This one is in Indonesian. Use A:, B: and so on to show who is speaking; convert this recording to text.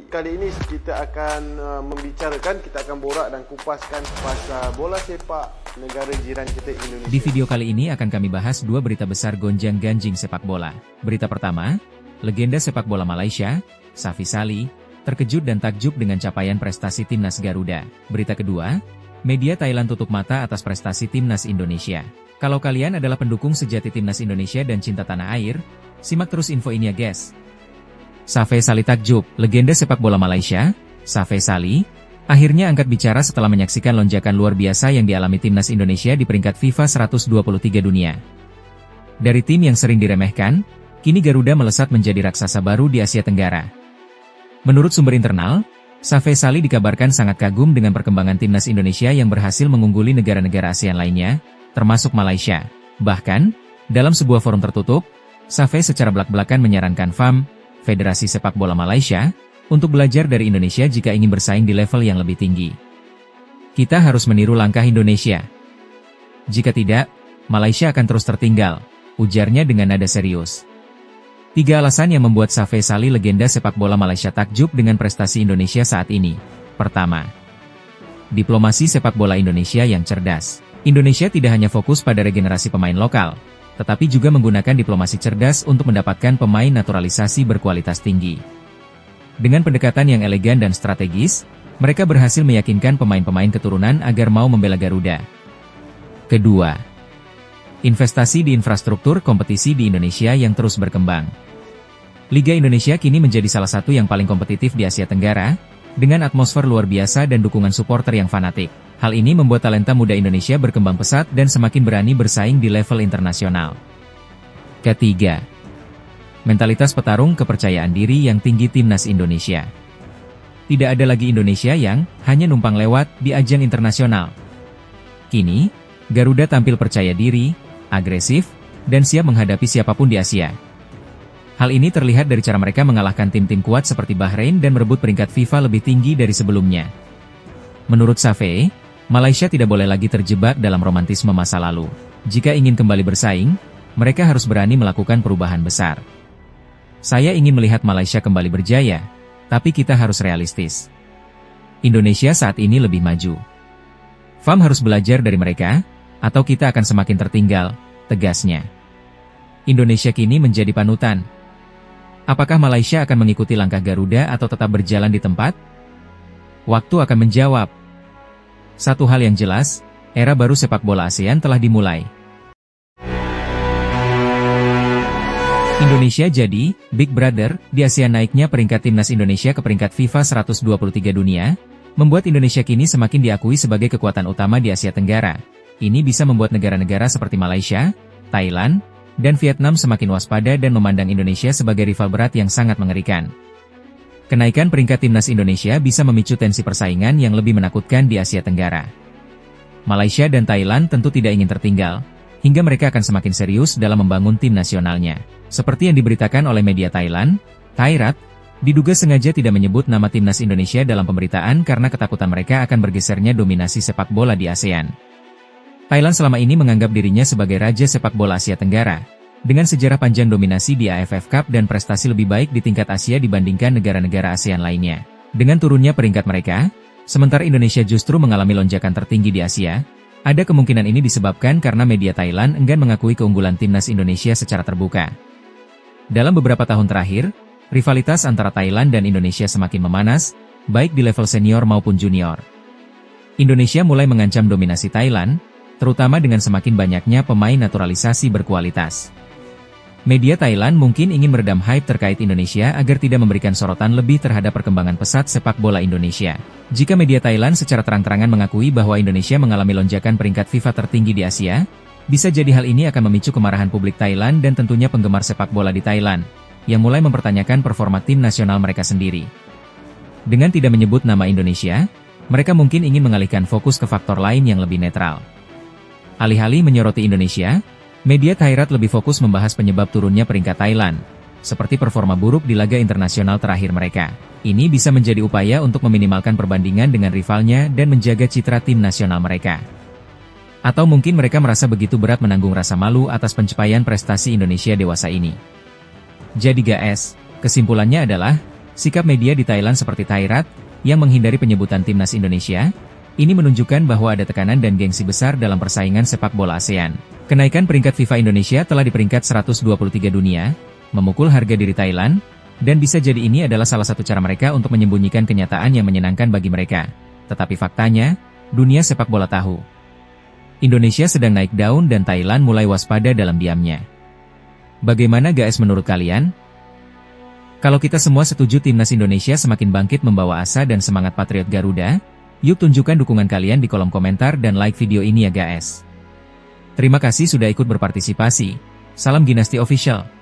A: kali ini kita akan kita akan borak dan kupaskan pasal bola sepak negara jiran kita Indonesia.
B: Di video kali ini akan kami bahas dua berita besar gonjang-ganjing sepak bola. Berita pertama, legenda sepak bola Malaysia, Safi Salih, terkejut dan takjub dengan capaian prestasi timnas Garuda. Berita kedua, media Thailand tutup mata atas prestasi timnas Indonesia. Kalau kalian adalah pendukung sejati timnas Indonesia dan cinta tanah air, simak terus info ini ya guys. Safi Salih takjub, legenda sepak bola Malaysia, Safi Salih, akhirnya angkat bicara setelah menyaksikan lonjakan luar biasa yang dialami timnas Indonesia di peringkat FIFA 123 dunia. Dari tim yang sering diremehkan, kini Garuda melesat menjadi raksasa baru di Asia Tenggara. Menurut sumber internal, Safi Salih dikabarkan sangat kagum dengan perkembangan timnas Indonesia yang berhasil mengungguli negara-negara ASEAN lainnya, termasuk Malaysia. Bahkan, dalam sebuah forum tertutup, Safi secara belak-belakan menyarankan FAM, Federasi Sepak Bola Malaysia, untuk belajar dari Indonesia jika ingin bersaing di level yang lebih tinggi. Kita harus meniru langkah Indonesia. Jika tidak, Malaysia akan terus tertinggal, ujarnya dengan nada serius. 3 alasan yang membuat Safi Salih legenda sepak bola Malaysia takjub dengan prestasi Indonesia saat ini. Pertama, diplomasi sepak bola Indonesia yang cerdas. Indonesia tidak hanya fokus pada regenerasi pemain lokal, tetapi juga menggunakan diplomasi cerdas untuk mendapatkan pemain naturalisasi berkualitas tinggi. Dengan pendekatan yang elegan dan strategis, mereka berhasil meyakinkan pemain-pemain keturunan agar mau membela Garuda. Kedua, investasi di infrastruktur kompetisi di Indonesia yang terus berkembang. Liga Indonesia kini menjadi salah satu yang paling kompetitif di Asia Tenggara, dengan atmosfer luar biasa dan dukungan supporter yang fanatik. Hal ini membuat talenta muda Indonesia berkembang pesat dan semakin berani bersaing di level internasional. Ketiga, mentalitas petarung kepercayaan diri yang tinggi timnas Indonesia. Tidak ada lagi Indonesia yang hanya numpang lewat di ajang internasional. Kini, Garuda tampil percaya diri, agresif, dan siap menghadapi siapapun di Asia. Hal ini terlihat dari cara mereka mengalahkan tim-tim kuat seperti Bahrain dan merebut peringkat FIFA lebih tinggi dari sebelumnya. Menurut Safi, Malaysia tidak boleh lagi terjebak dalam romantisme masa lalu. Jika ingin kembali bersaing, mereka harus berani melakukan perubahan besar. Saya ingin melihat Malaysia kembali berjaya, tapi kita harus realistis. Indonesia saat ini lebih maju. FAM harus belajar dari mereka, atau kita akan semakin tertinggal, tegasnya. Indonesia kini menjadi panutan. Apakah Malaysia akan mengikuti langkah Garuda atau tetap berjalan di tempat? Waktu akan menjawab. Satu hal yang jelas, era baru sepak bola ASEAN telah dimulai. Indonesia jadi Big Brother di ASEAN. Naiknya peringkat timnas Indonesia ke peringkat FIFA 123 dunia, membuat Indonesia kini semakin diakui sebagai kekuatan utama di Asia Tenggara. Ini bisa membuat negara-negara seperti Malaysia, Thailand, dan Vietnam semakin waspada dan memandang Indonesia sebagai rival berat yang sangat mengerikan. Kenaikan peringkat timnas Indonesia bisa memicu tensi persaingan yang lebih menakutkan di Asia Tenggara. Malaysia dan Thailand tentu tidak ingin tertinggal, hingga mereka akan semakin serius dalam membangun tim nasionalnya. Seperti yang diberitakan oleh media Thailand, Thairat, diduga sengaja tidak menyebut nama timnas Indonesia dalam pemberitaan karena ketakutan mereka akan bergesernya dominasi sepak bola di ASEAN. Thailand selama ini menganggap dirinya sebagai raja sepak bola Asia Tenggara, dengan sejarah panjang dominasi di AFF Cup dan prestasi lebih baik di tingkat Asia dibandingkan negara-negara ASEAN lainnya. Dengan turunnya peringkat mereka, sementara Indonesia justru mengalami lonjakan tertinggi di Asia, ada kemungkinan ini disebabkan karena media Thailand enggan mengakui keunggulan timnas Indonesia secara terbuka. Dalam beberapa tahun terakhir, rivalitas antara Thailand dan Indonesia semakin memanas, baik di level senior maupun junior. Indonesia mulai mengancam dominasi Thailand, terutama dengan semakin banyaknya pemain naturalisasi berkualitas. Media Thailand mungkin ingin meredam hype terkait Indonesia agar tidak memberikan sorotan lebih terhadap perkembangan pesat sepak bola Indonesia. Jika media Thailand secara terang-terangan mengakui bahwa Indonesia mengalami lonjakan peringkat FIFA tertinggi di Asia, bisa jadi hal ini akan memicu kemarahan publik Thailand dan tentunya penggemar sepak bola di Thailand, yang mulai mempertanyakan performa tim nasional mereka sendiri. Dengan tidak menyebut nama Indonesia, mereka mungkin ingin mengalihkan fokus ke faktor lain yang lebih netral. Alih-alih menyoroti Indonesia, media Thairat lebih fokus membahas penyebab turunnya peringkat Thailand, seperti performa buruk di laga internasional terakhir mereka. Ini bisa menjadi upaya untuk meminimalkan perbandingan dengan rivalnya dan menjaga citra tim nasional mereka. Atau mungkin mereka merasa begitu berat menanggung rasa malu atas pencapaian prestasi Indonesia dewasa ini. Jadi guys, kesimpulannya adalah, Sikap media di Thailand seperti Thairat, yang menghindari penyebutan timnas Indonesia, ini menunjukkan bahwa ada tekanan dan gengsi besar dalam persaingan sepak bola ASEAN. Kenaikan peringkat FIFA Indonesia telah di peringkat 123 dunia, memukul harga diri Thailand, dan bisa jadi ini adalah salah satu cara mereka untuk menyembunyikan kenyataan yang menyenangkan bagi mereka. Tetapi faktanya, dunia sepak bola tahu. Indonesia sedang naik daun dan Thailand mulai waspada dalam diamnya. Bagaimana guys menurut kalian? Kalau kita semua setuju timnas Indonesia semakin bangkit membawa asa dan semangat Patriot Garuda, yuk tunjukkan dukungan kalian di kolom komentar dan like video ini ya guys. Terima kasih sudah ikut berpartisipasi. Salam Ginasti Official.